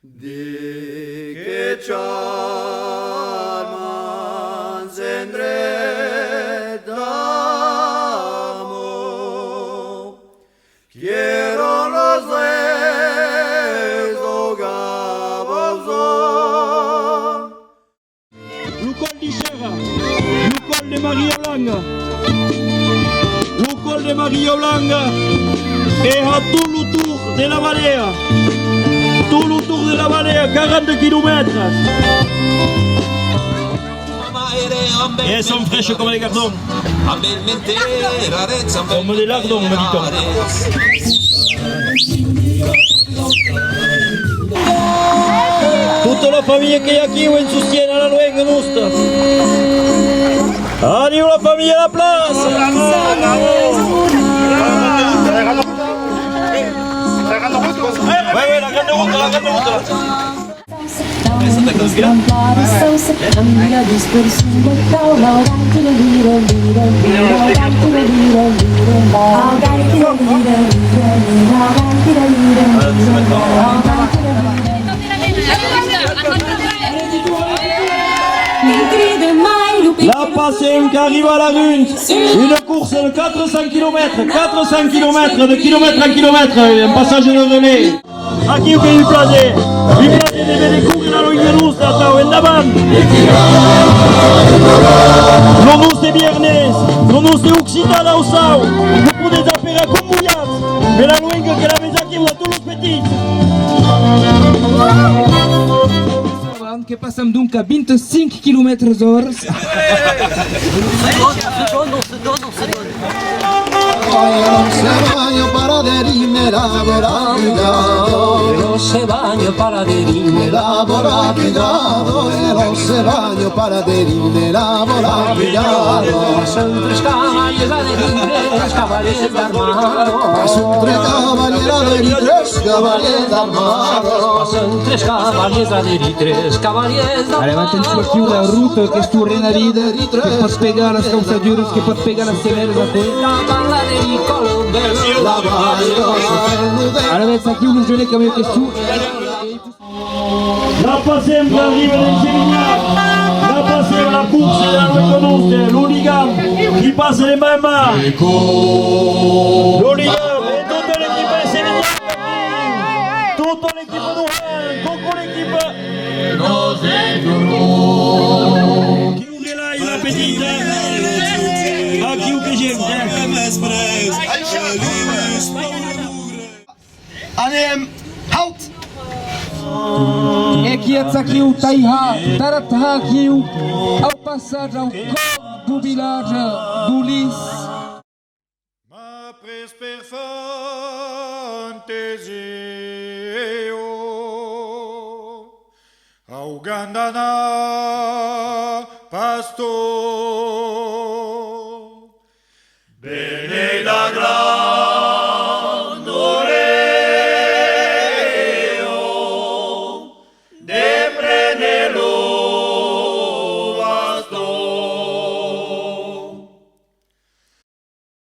Di che charman zendredamo, quiero los reyes ogabozon. Lucol di Serra, Lucol de Maria Blanca, Lucol de Maria Blanca, et à tout le tour de la Valea. Tout le tour de la Valea, 42 km. Et elles sont fraîches comme les gardons. Comme des lardons, me dit-on. Tutta la famiglia che è qui in sostiene la luenga nostra. Arriva la famiglia alla plaza. Vai, la grande rotta, la grande rotta. La Passion qui arrive à la Rune, une course de 400 km, 400 km, de kilomètre en kilomètre, un passage de relais. Aquí che vi piace di vedere correre la Luigna Nostra, ciao, in davanti. Non nous de Viernes, non nous de Occitana au Sau, vous pouvez appeler comme Bouillat, mais la Luigna che la mesa qui, on a tous les petits. Che passam dunque a 25 km/h. Non se baño para derine elaborado, no se baño para derine elaborado, no se baño para derine elaborado. Son tres caballos a derine, tres caballos armados. Son tres caballos a derine, tres caballos armados. Son tres caballos a derine, tres caballos armados. Allez, attention qui la route che stu Renaride, che pot pegar las causadures, che pot pegar las severes a te. Allez, ça qui nous gelé comme que stu. La Passion qui arrive dans Sévignac, la Passion, la course de la Luigna Nostra, l'Oligan qui passe les mêmes. L'Oligan et toute l'équipe de Sévignac, toute l'équipe de Rouen, coucou l'équipe. Qui ouvre là, il a petite. Ah, qui ouvre que j'aime. Anem, halt! Ekiatsa kiu taiha, taratha kiu, ao passage ao corps do village d'Ulis. Ma presper fantasio au gandana pastor